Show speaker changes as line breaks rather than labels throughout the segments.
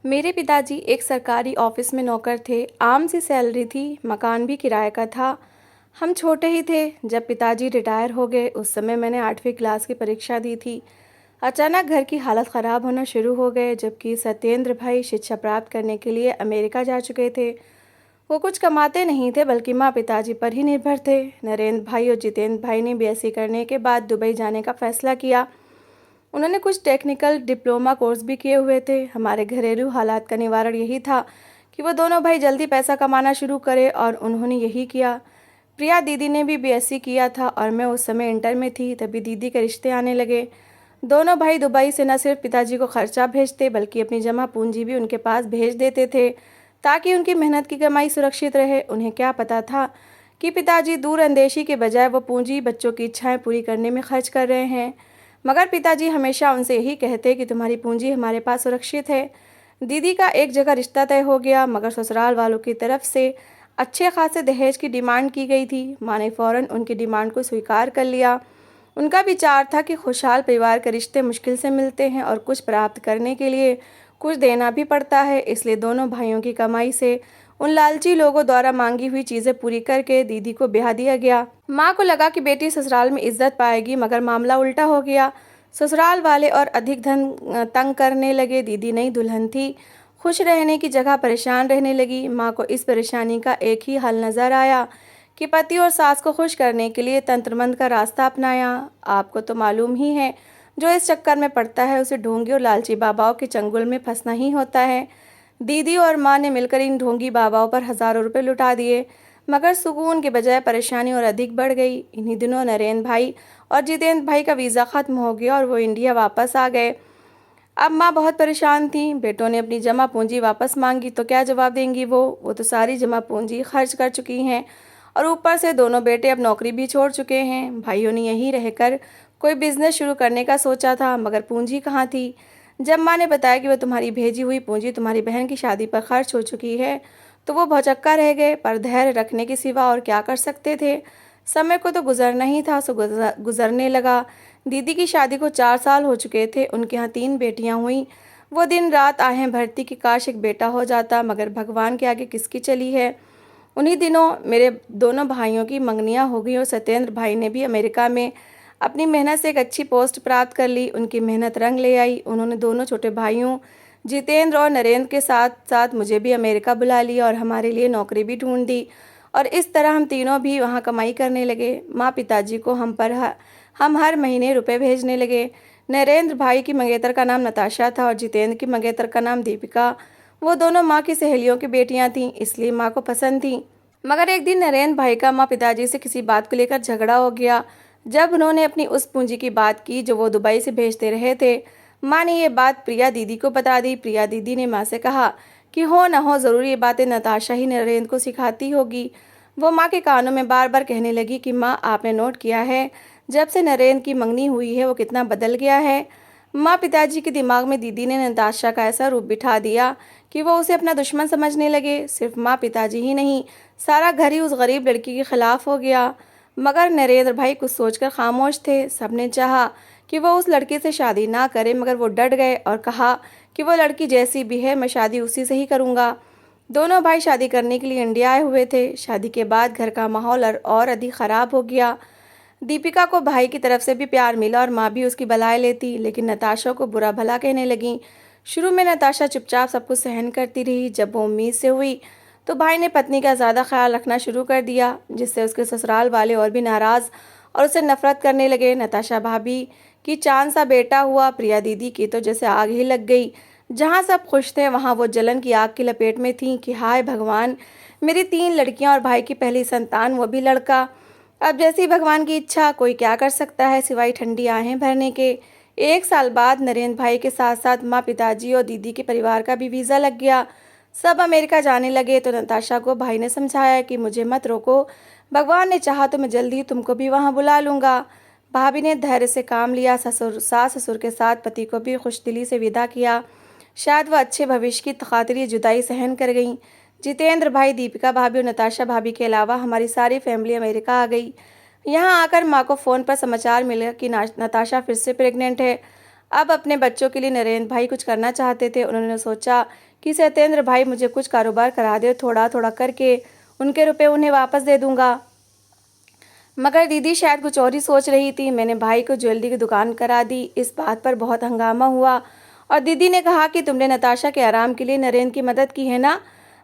मेरे पिताजी एक सरकारी ऑफिस में नौकर थे। आम सी सैलरी थी, मकान भी किराए का था। हम छोटे ही थे जब पिताजी रिटायर हो गए। उस समय मैंने 8वीं क्लास की परीक्षा दी थी। अचानक घर की हालत ख़राब होना शुरू हो गए, जबकि सत्येंद्र भाई शिक्षा प्राप्त करने के लिए अमेरिका जा चुके थे। वो कुछ कमाते नहीं थे, बल्कि माँ पिताजी पर ही निर्भर थे। नरेंद्र भाई और जितेंद्र भाई ने बीएससी करने के बाद दुबई जाने का फैसला किया। उन्होंने कुछ टेक्निकल डिप्लोमा कोर्स भी किए हुए थे। हमारे घरेलू हालात का निवारण यही था कि वो दोनों भाई जल्दी पैसा कमाना शुरू करें, और उन्होंने यही किया। प्रिया दीदी ने भी बीएससी किया था और मैं उस समय इंटर में थी। तभी दीदी के रिश्ते आने लगे। दोनों भाई दुबई से न सिर्फ पिताजी को खर्चा भेजते, बल्कि अपनी जमा पूंजी भी उनके पास भेज देते थे, ताकि उनकी मेहनत की कमाई सुरक्षित रहे। उन्हें क्या पता था कि पिताजी दूर अंदेशी के बजाय वो पूंजी बच्चों की इच्छाएं पूरी करने में खर्च कर रहे हैं। मगर पिताजी हमेशा उनसे यही कहते कि तुम्हारी पूंजी हमारे पास सुरक्षित है। दीदी का एक जगह रिश्ता तय हो गया, मगर ससुराल वालों की तरफ से अच्छे खासे दहेज की डिमांड की गई थी। माँ ने फ़ौरन उनकी डिमांड को स्वीकार कर लिया। उनका विचार था कि खुशहाल परिवार के रिश्ते मुश्किल से मिलते हैं, और कुछ प्राप्त करने के लिए कुछ देना भी पड़ता है। इसलिए दोनों भाइयों की कमाई से उन लालची लोगों द्वारा मांगी हुई चीज़ें पूरी करके दीदी को ब्याह दिया गया। माँ को लगा कि बेटी ससुराल में इज्जत पाएगी, मगर मामला उल्टा हो गया। ससुराल वाले और अधिक धन तंग करने लगे। दीदी नई दुल्हन थी, खुश रहने की जगह परेशान रहने लगी। माँ को इस परेशानी का एक ही हल नज़र आया कि पति और सास को खुश करने के लिए तंत्र मंत्र का रास्ता अपनाया। आपको तो मालूम ही है, जो इस चक्कर में पड़ता है उसे ढोंगी और लालची बाबाओं के चंगुल में फंसना ही होता है। दीदी और माँ ने मिलकर इन ढोंगी बाबाओं पर हज़ारों रुपए लुटा दिए, मगर सुकून के बजाय परेशानी और अधिक बढ़ गई। इन्हीं दिनों नरेंद्र भाई और जितेंद्र भाई का वीज़ा ख़त्म हो गया और वो इंडिया वापस आ गए। अब माँ बहुत परेशान थी। बेटों ने अपनी जमा पूंजी वापस मांगी तो क्या जवाब देंगी वो तो सारी जमा पूंजी खर्च कर चुकी हैं, और ऊपर से दोनों बेटे अब नौकरी भी छोड़ चुके हैं। भाइयों ने यहीं रहकर कोई बिजनेस शुरू करने का सोचा था, मगर पूंजी कहाँ थी। जब माँ ने बताया कि वो तुम्हारी भेजी हुई पूंजी तुम्हारी बहन की शादी पर खर्च हो चुकी है, तो वो भौचक्का रह गए। पर धैर्य रखने के सिवा और क्या कर सकते थे। समय को तो गुजरना ही था, सो गुजरने लगा। दीदी की शादी को 4 साल हो चुके थे। उनके यहाँ 3 बेटियां हुई। वो दिन रात आहें भरती कि काश एक बेटा हो जाता, मगर भगवान के आगे किसकी चली है। उन्हीं दिनों मेरे दोनों भाइयों की मंगनियां हो गई, और सत्येंद्र भाई ने भी अमेरिका में अपनी मेहनत से एक अच्छी पोस्ट प्राप्त कर ली। उनकी मेहनत रंग ले आई। उन्होंने दोनों छोटे भाइयों जितेंद्र और नरेंद्र के साथ साथ मुझे भी अमेरिका बुला लिया, और हमारे लिए नौकरी भी ढूंढ दी। और इस तरह हम तीनों भी वहाँ कमाई करने लगे। माँ पिताजी को हम हर महीने रुपए भेजने लगे। नरेंद्र भाई की मंगेतर का नाम नताशा था, और जितेंद्र की मंगेतर का नाम दीपिका। वो दोनों माँ की सहेलियों की बेटियां थीं, इसलिए माँ को पसंद थीं। मगर एक दिन नरेंद्र भाई का माँ पिताजी से किसी बात को लेकर झगड़ा हो गया। जब उन्होंने अपनी उस पूंजी की बात की जो वो दुबई से भेजते रहे थे, माँ ने ये बात प्रिया दीदी को बता दी। प्रिया दीदी ने माँ से कहा कि हो न हो ज़रूर ये बातें नताशा ही नरेंद्र को सिखाती होगी। वो माँ के कानों में बार बार कहने लगी कि माँ, आपने नोट किया है जब से नरेंद्र की मंगनी हुई है वो कितना बदल गया है। माँ पिताजी के दिमाग में दीदी ने नताशा का ऐसा रूप बिठा दिया कि वो उसे अपना दुश्मन समझने लगे। सिर्फ माँ पिताजी ही नहीं, सारा घर ही उस गरीब लड़की के खिलाफ हो गया। मगर नरेंद्र भाई कुछ सोचकर खामोश थे। सबने चाहा कि वो उस लड़के से शादी ना करे, मगर वो डट गए और कहा कि वो लड़की जैसी भी है मैं शादी उसी से ही करूँगा। दोनों भाई शादी करने के लिए इंडिया आए हुए थे। शादी के बाद घर का माहौल और अधिक ख़राब हो गया। दीपिका को भाई की तरफ से भी प्यार मिला और माँ भी उसकी भलाई लेती, लेकिन नताशा को बुरा भला कहने लगी। शुरू में नताशा चुपचाप सब कुछ सहन करती रही। जब वो उम्मीद से हुई तो भाई ने पत्नी का ज़्यादा ख्याल रखना शुरू कर दिया, जिससे उसके ससुराल वाले और भी नाराज़ और उसे नफरत करने लगे। नताशा भाभी की चांद सा बेटा हुआ। प्रिया दीदी की तो जैसे आग ही लग गई। जहाँ सब खुश थे वहाँ वो जलन की आग की लपेट में थीं कि हाय भगवान, मेरी 3 लड़कियाँ और भाई की पहली संतान, वो भी लड़का। अब जैसी भगवान की इच्छा, कोई क्या कर सकता है सिवाय ठंडी आहें भरने के। 1 साल बाद नरेंद्र भाई के साथ साथ माँ पिताजी और दीदी के परिवार का भी वीज़ा लग गया। सब अमेरिका जाने लगे तो नताशा को भाई ने समझाया कि मुझे मत रोको, भगवान ने चाहा तो मैं जल्दी ही तुमको भी वहाँ बुला लूँगा। भाभी ने धैर्य से काम लिया। सास ससुर के साथ पति को भी खुशदिली से विदा किया। शायद वह अच्छे भविष्य की खातिर ये जुदाई सहन कर गई। जितेंद्र भाई, दीपिका भाभी और नताशा भाभी के अलावा हमारी सारी फैमिली अमेरिका आ गई। यहाँ आकर माँ को फ़ोन पर समाचार मिला कि नताशा फिर से प्रेग्नेंट है। अब अपने बच्चों के लिए नरेंद्र भाई कुछ करना चाहते थे। उन्होंने सोचा कि सत्येंद्र भाई मुझे कुछ कारोबार करा दे, थोड़ा थोड़ा करके उनके रुपए उन्हें वापस दे दूंगा। मगर दीदी शायद कुछ और ही सोच रही थी। मैंने भाई को ज्वेलरी की दुकान करा दी। इस बात पर बहुत हंगामा हुआ और दीदी ने कहा कि तुमने नताशा के आराम के लिए नरेंद्र की मदद की है ना।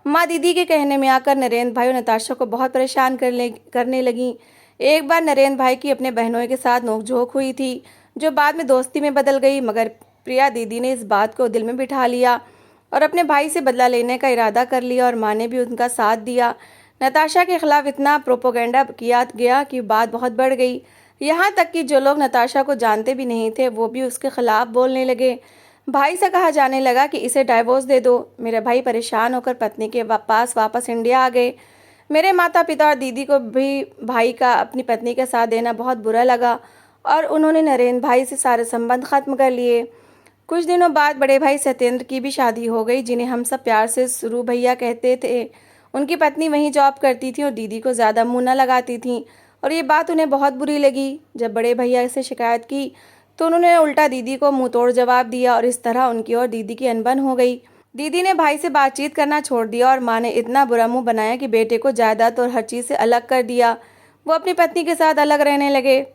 माँ दीदी के कहने में आकर नरेंद्र भाई और नताशा को बहुत परेशान करने लगी। एक बार नरेंद्र भाई की अपने बहनों के साथ नोकझोंक हुई थी, जो बाद में दोस्ती में बदल गई। मगर प्रिया दीदी ने इस बात को दिल में बिठा लिया और अपने भाई से बदला लेने का इरादा कर लिया और माँ ने भी उनका साथ दिया। नताशा के खिलाफ इतना प्रोपोगंडा किया गया कि बात बहुत बढ़ गई। यहाँ तक कि जो लोग नताशा को जानते भी नहीं थे वो भी उसके खिलाफ बोलने लगे। भाई से कहा जाने लगा कि इसे डाइवोर्स दे दो। मेरे भाई परेशान होकर पत्नी के पास वापस इंडिया आ गए। मेरे माता पिता और दीदी को भी भाई का अपनी पत्नी के साथ देना बहुत बुरा लगा और उन्होंने नरेंद्र भाई से सारे संबंध खत्म कर लिए। कुछ दिनों बाद बड़े भाई सत्येंद्र की भी शादी हो गई, जिन्हें हम सब प्यार से सुरू भैया कहते थे। उनकी पत्नी वहीं जॉब करती थी और दीदी को ज़्यादा मुँह न लगाती थी और ये बात उन्हें बहुत बुरी लगी। जब बड़े भैया से शिकायत की तो उन्होंने उल्टा दीदी को मुंह तोड़ जवाब दिया और इस तरह उनकी और दीदी की अनबन हो गई। दीदी ने भाई से बातचीत करना छोड़ दिया और माँ ने इतना बुरा मुंह बनाया कि बेटे को जायदाद और हर चीज़ से अलग कर दिया। वो अपनी पत्नी के साथ अलग रहने लगे।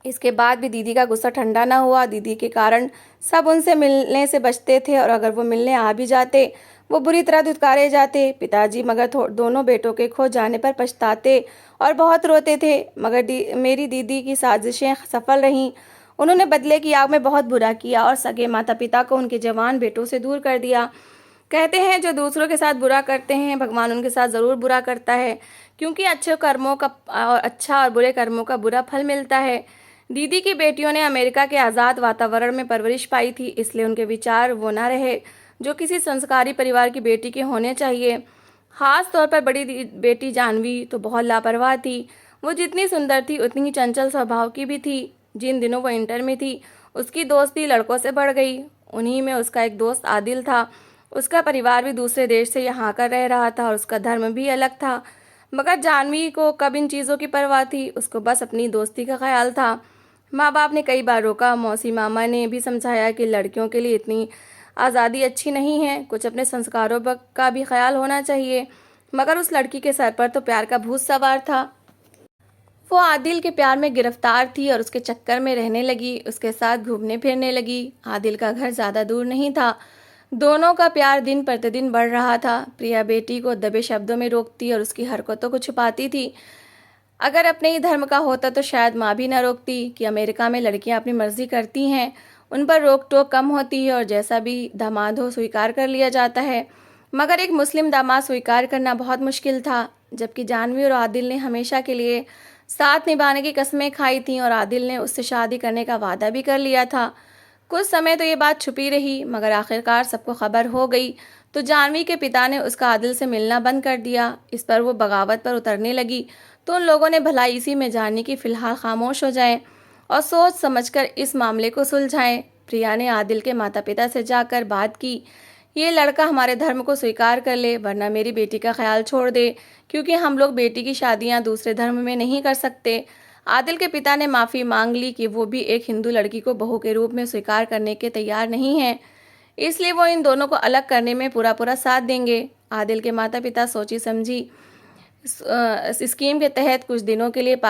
इसके बाद भी दीदी का गुस्सा ठंडा ना हुआ। दीदी के कारण सब उनसे मिलने से बचते थे और अगर वो मिलने आ भी जाते वो बुरी तरह धुतकारे जाते। पिताजी मगर दोनों बेटों के खो जाने पर पछताते और बहुत रोते थे। मगर मेरी दीदी की साजिशें सफल रहीं। उन्होंने बदले की आग में बहुत बुरा किया और सगे माता पिता को उनके जवान बेटों से दूर कर दिया। कहते हैं जो दूसरों के साथ बुरा करते हैं भगवान उनके साथ ज़रूर बुरा करता है, क्योंकि अच्छे कर्मों का और अच्छा और बुरे कर्मों का बुरा फल मिलता है। दीदी की बेटियों ने अमेरिका के आज़ाद वातावरण में परवरिश पाई थी, इसलिए उनके विचार वो ना रहे जो किसी संस्कारी परिवार की बेटी के होने चाहिए। खास तौर पर बड़ी बेटी जानवी तो बहुत लापरवाह थी। वो जितनी सुंदर थी उतनी ही चंचल स्वभाव की भी थी। जिन दिनों वो इंटर में थी उसकी दोस्ती लड़कों से बढ़ गई। उन्हीं में उसका एक दोस्त आदिल था। उसका परिवार भी दूसरे देश से यहाँ आकर रह रहा था और उसका धर्म भी अलग था। मगर जानवी को कब इन चीज़ों की परवाह थी, उसको बस अपनी दोस्ती का ख्याल था। माँ बाप ने कई बार रोका, मौसी मामा ने भी समझाया कि लड़कियों के लिए इतनी आज़ादी अच्छी नहीं है, कुछ अपने संस्कारों का भी ख्याल होना चाहिए। मगर उस लड़की के सर पर तो प्यार का भूत सवार था। वो आदिल के प्यार में गिरफ्तार थी और उसके चक्कर में रहने लगी, उसके साथ घूमने फिरने लगी। आदिल का घर ज़्यादा दूर नहीं था। दोनों का प्यार दिन प्रतिदिन बढ़ रहा था। प्रिया बेटी को दबे शब्दों में रोकती और उसकी हरकतों को छुपाती थी। अगर अपने ही धर्म का होता तो शायद माँ भी न रोकती कि अमेरिका में लड़कियाँ अपनी मर्जी करती हैं, उन पर रोक टोक कम होती है और जैसा भी दामाद हो स्वीकार कर लिया जाता है। मगर एक मुस्लिम दामाद स्वीकार करना बहुत मुश्किल था। जबकि जानवी और आदिल ने हमेशा के लिए साथ निभाने की कस्में खाई थीं और आदिल ने उससे शादी करने का वादा भी कर लिया था। कुछ समय तो ये बात छुपी रही, मगर आखिरकार सबको खबर हो गई तो जानवी के पिता ने उसका आदिल से मिलना बंद कर दिया। इस पर वो बगावत पर उतरने लगी तो उन लोगों ने भलाई इसी में जानी कि फ़िलहाल खामोश हो जाएं और सोच समझकर इस मामले को सुलझाएं। प्रिया ने आदिल के माता पिता से जाकर बात की, ये लड़का हमारे धर्म को स्वीकार कर ले वरना मेरी बेटी का ख्याल छोड़ दे, क्योंकि हम लोग बेटी की शादियां दूसरे धर्म में नहीं कर सकते। आदिल के पिता ने माफ़ी मांग ली कि वो भी एक हिंदू लड़की को बहू के रूप में स्वीकार करने के तैयार नहीं हैं, इसलिए वो इन दोनों को अलग करने में पूरा पूरा साथ देंगे। आदिल के माता पिता सोची समझी इस स्कीम के तहत कुछ दिनों के लिए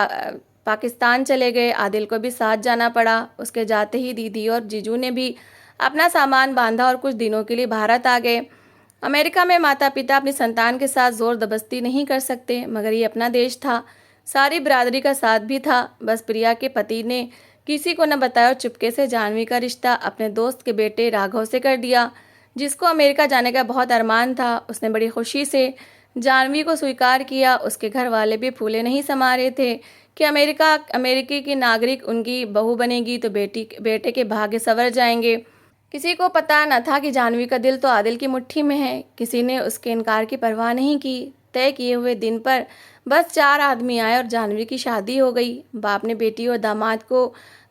पाकिस्तान चले गए। आदिल को भी साथ जाना पड़ा। उसके जाते ही दीदी और जीजू ने भी अपना सामान बांधा और कुछ दिनों के लिए भारत आ गए। अमेरिका में माता पिता अपनी संतान के साथ जोर दबस्ती नहीं कर सकते, मगर ये अपना देश था। सारी बिरादरी का साथ भी था। बस प्रिया के पति ने किसी को न बताया और चुपके से जानवी का रिश्ता अपने दोस्त के बेटे राघव से कर दिया, जिसको अमेरिका जाने का बहुत अरमान था। उसने बड़ी खुशी से जानवी को स्वीकार किया। उसके घर वाले भी फूले नहीं समा रहे थे कि अमेरिकी की नागरिक उनकी बहू बनेगी तो बेटे के भाग्य संवर जाएंगे। किसी को पता न था कि जानवी का दिल तो आदिल की मुट्ठी में है। किसी ने उसके इनकार की परवाह नहीं की। तय किए हुए दिन पर बस 4 आदमी आए और जानवी की शादी हो गई। बाप ने बेटी और दामाद को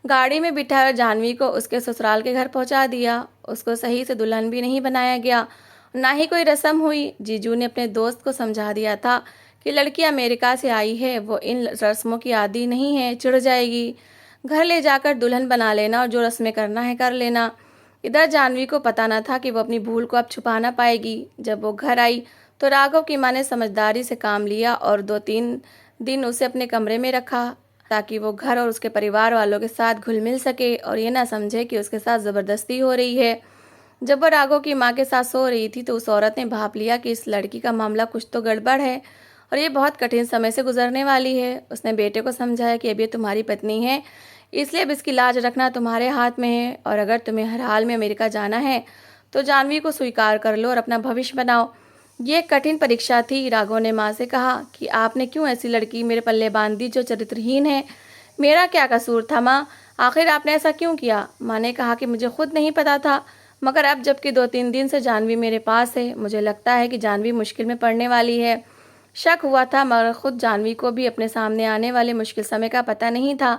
गाड़ी में बिठाया और जानवी को उसके ससुराल के घर पहुंचा दिया। उसको सही से दुल्हन भी नहीं बनाया गया, ना ही कोई रस्म हुई। जीजू ने अपने दोस्त को समझा दिया था कि लड़की अमेरिका से आई है, वो इन रस्मों की आदी नहीं है, चिढ़ जाएगी। घर ले जाकर दुल्हन बना लेना और जो रस्में करना है कर लेना। इधर जाह्नवी को पता न था कि वो अपनी भूल को अब छुपा ना पाएगी। जब वो घर आई तो राघव की माँ ने समझदारी से काम लिया और 2-3 दिन उसे अपने कमरे में रखा ताकि वो घर और उसके परिवार वालों के साथ घुल मिल सके और ये ना समझे कि उसके साथ ज़बरदस्ती हो रही है। जब वो राघव की माँ के साथ सो रही थी तो उस औरत ने भाप लिया कि इस लड़की का मामला कुछ तो गड़बड़ है और ये बहुत कठिन समय से गुजरने वाली है। उसने बेटे को समझाया कि अब ये तुम्हारी पत्नी है, इसलिए अब इसकी लाज रखना तुम्हारे हाथ में है और अगर तुम्हें हर हाल में अमेरिका जाना है तो जाह्नवी को स्वीकार कर लो और अपना भविष्य बनाओ। ये एक कठिन परीक्षा थी। राघव ने माँ से कहा कि आपने क्यों ऐसी लड़की मेरे पल्ले बांध दी जो चरित्रहीन है। मेरा क्या कसूर था माँ, आखिर आपने ऐसा क्यों किया। माँ ने कहा कि मुझे खुद नहीं पता था, मगर अब जबकि 2-3 दिन से जाह्नवी मेरे पास है मुझे लगता है कि जाह्नवी मुश्किल में पड़ने वाली है। शक हुआ था मगर खुद जाह्नवी को भी अपने सामने आने वाले मुश्किल समय का पता नहीं था।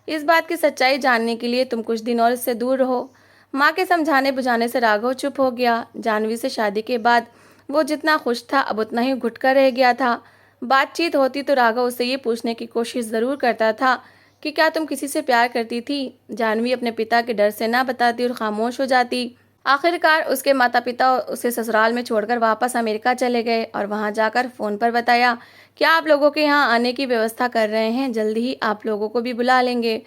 इस बात की सच्चाई जानने के लिए तुम कुछ दिन और इससे दूर रहो। माँ के समझाने बुझाने से राघव चुप हो गया। जाह्नवी से शादी के बाद वो जितना खुश था अब उतना ही घुट कर रह गया था। बातचीत होती तो राघव उससे ये पूछने की कोशिश ज़रूर करता था कि क्या तुम किसी से प्यार करती थी। जाह्नवी अपने पिता के डर से ना बताती और खामोश हो जाती। आखिरकार उसके माता पिता उसे ससुराल में छोड़कर वापस अमेरिका चले गए और वहां जाकर फ़ोन पर बताया कि आप लोगों के यहाँ आने की व्यवस्था कर रहे हैं, जल्दी ही आप लोगों को भी बुला लेंगे।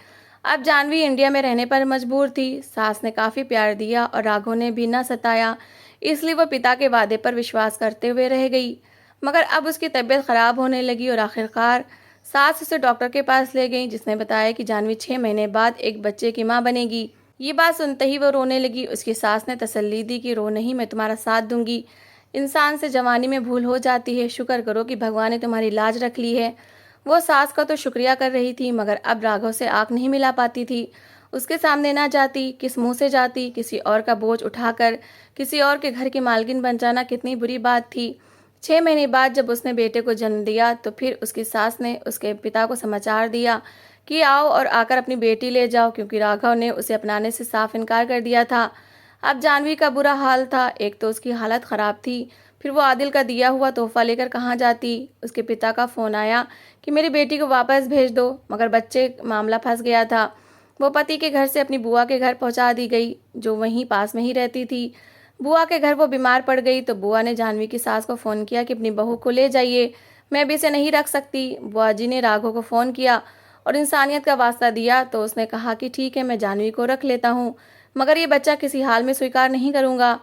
अब जाह्नवी इंडिया में रहने पर मजबूर थी। सास ने काफ़ी प्यार दिया और राघव ने भी न सताया, इसलिए वह पिता के वादे पर विश्वास करते हुए रह गई। मगर अब उसकी तबीयत खराब होने लगी और आखिरकार सास उसे डॉक्टर के पास ले गई, जिसने बताया कि जाह्नवी 6 महीने बाद एक बच्चे की माँ बनेगी। ये बात सुनते ही वो रोने लगी। उसकी सास ने तसल्ली दी कि रो नहीं, मैं तुम्हारा साथ दूंगी। इंसान से जवानी में भूल हो जाती है, शुक्र करो कि भगवान ने तुम्हारी लाज रख ली है। वो सास का तो शुक्रिया कर रही थी मगर अब राघव से आंख नहीं मिला पाती थी। उसके सामने ना जाती, किस मुंह से जाती। किसी और का बोझ उठाकर किसी और के घर की मालकिन बन जाना कितनी बुरी बात थी। 6 महीने बाद जब उसने बेटे को जन्म दिया तो फिर उसकी सास ने उसके पिता को समाचार दिया कि आओ और आकर अपनी बेटी ले जाओ, क्योंकि राघव ने उसे अपनाने से साफ इनकार कर दिया था। अब जाह्नवी का बुरा हाल था, एक तो उसकी हालत ख़राब थी, फिर वो आदिल का दिया हुआ तोहफा लेकर कहाँ जाती। उसके पिता का फ़ोन आया कि मेरी बेटी को वापस भेज दो, मगर बच्चे मामला फंस गया था। वो पति के घर से अपनी बुआ के घर पहुंचा दी गई, जो वहीं पास में ही रहती थी। बुआ के घर वो बीमार पड़ गई तो बुआ ने जाह्नवी की सास को फ़ोन किया कि अपनी बहू को ले जाइए, मैं अभी इसे नहीं रख सकती। बुआ जी ने राघव को फ़ोन किया और इंसानियत का वास्ता दिया तो उसने कहा कि ठीक है, मैं जाह्नवी को रख लेता हूँ, मगर ये बच्चा किसी हाल में स्वीकार नहीं करूँगा।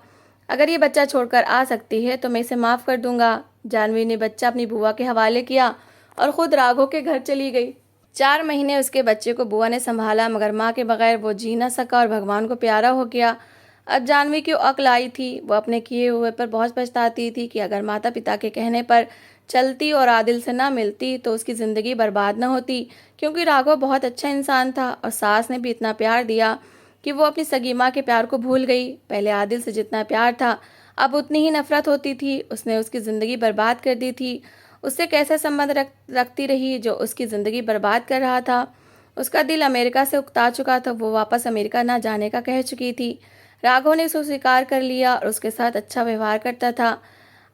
अगर ये बच्चा छोड़कर आ सकती है तो मैं इसे माफ़ कर दूंगा। जाह्नवी ने बच्चा अपनी बुआ के हवाले किया और ख़ुद राघव के घर चली गई। 4 महीने उसके बच्चे को बुआ ने संभाला, मगर माँ के बगैर वो जी ना सका और भगवान को प्यारा हो गया। अब जाह्नवी की अक्ल आई थी, वो अपने किए हुए पर बहुत पछताती थी कि अगर माता पिता के कहने पर चलती और आदिल से ना मिलती तो उसकी ज़िंदगी बर्बाद न होती, क्योंकि राघव बहुत अच्छा इंसान था और सास ने भी इतना प्यार दिया कि वो अपनी सगी माँ के प्यार को भूल गई। पहले आदिल से जितना प्यार था अब उतनी ही नफरत होती थी। उसने उसकी ज़िंदगी बर्बाद कर दी थी। उससे कैसे संबंध रखती रही जो उसकी ज़िंदगी बर्बाद कर रहा था। उसका दिल अमेरिका से उकता चुका था, वो वापस अमेरिका ना जाने का कह चुकी थी। राघव ने उसे स्वीकार कर लिया और उसके साथ अच्छा व्यवहार करता था।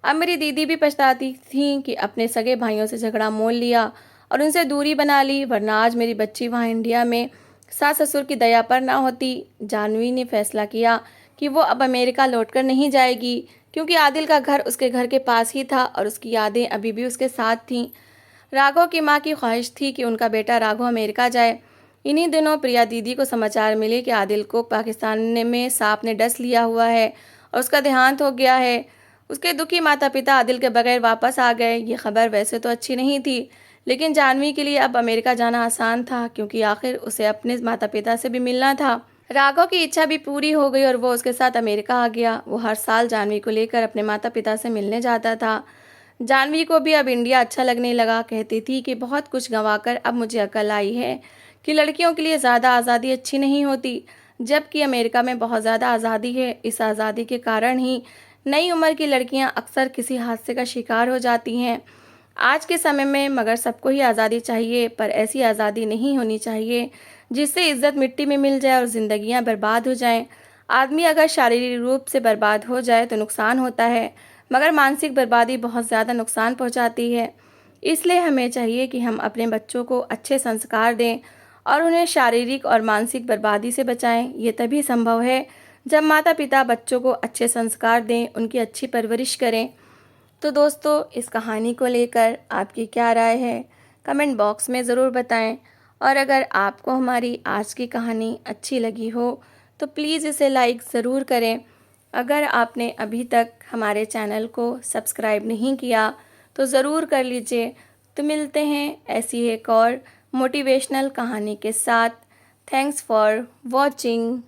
अब मेरी दीदी भी पछताती थी कि अपने सगे भाइयों से झगड़ा मोल लिया और उनसे दूरी बना ली, वरना आज मेरी बच्ची वहाँ इंडिया में सास ससुर की दया पर ना होती। जाह्नवी ने फैसला किया कि वो अब अमेरिका लौटकर नहीं जाएगी, क्योंकि आदिल का घर उसके घर के पास ही था और उसकी यादें अभी भी उसके साथ थीं। राघव की माँ की ख्वाहिश थी कि उनका बेटा राघव अमेरिका जाए। इन्हीं दिनों प्रिया दीदी को समाचार मिले कि आदिल को पाकिस्तान में सांप ने डस लिया हुआ है और उसका देहांत हो गया है। उसके दुखी माता पिता आदिल के बगैर वापस आ गए। ये खबर वैसे तो अच्छी नहीं थी, लेकिन जाह्नवी के लिए अब अमेरिका जाना आसान था, क्योंकि आखिर उसे अपने माता पिता से भी मिलना था। राघव की इच्छा भी पूरी हो गई और वो उसके साथ अमेरिका आ गया। वो हर साल जाह्नवी को लेकर अपने माता पिता से मिलने जाता था। जाह्नवी को भी अब इंडिया अच्छा लगने लगा। कहती थी कि बहुत कुछ गंवाकर अब मुझे अकल आई है कि लड़कियों के लिए ज़्यादा आज़ादी अच्छी नहीं होती, जबकि अमेरिका में बहुत ज़्यादा आज़ादी है। इस आज़ादी के कारण ही नई उम्र की लड़कियां अक्सर किसी हादसे का शिकार हो जाती हैं आज के समय में। मगर सबको ही आज़ादी चाहिए, पर ऐसी आज़ादी नहीं होनी चाहिए जिससे इज्जत मिट्टी में मिल जाए और ज़िंदगियां बर्बाद हो जाएं। आदमी अगर शारीरिक रूप से बर्बाद हो जाए तो नुकसान होता है, मगर मानसिक बर्बादी बहुत ज़्यादा नुकसान पहुंचाती है। इसलिए हमें चाहिए कि हम अपने बच्चों को अच्छे संस्कार दें और उन्हें शारीरिक और मानसिक बर्बादी से बचाएं। ये तभी संभव है जब माता पिता बच्चों को अच्छे संस्कार दें, उनकी अच्छी परवरिश करें। तो दोस्तों, इस कहानी को लेकर आपकी क्या राय है, कमेंट बॉक्स में ज़रूर बताएं। और अगर आपको हमारी आज की कहानी अच्छी लगी हो तो प्लीज़ इसे लाइक ज़रूर करें। अगर आपने अभी तक हमारे चैनल को सब्सक्राइब नहीं किया तो ज़रूर कर लीजिए। तो मिलते हैं ऐसी एक और मोटिवेशनल कहानी के साथ। Thanks for watching.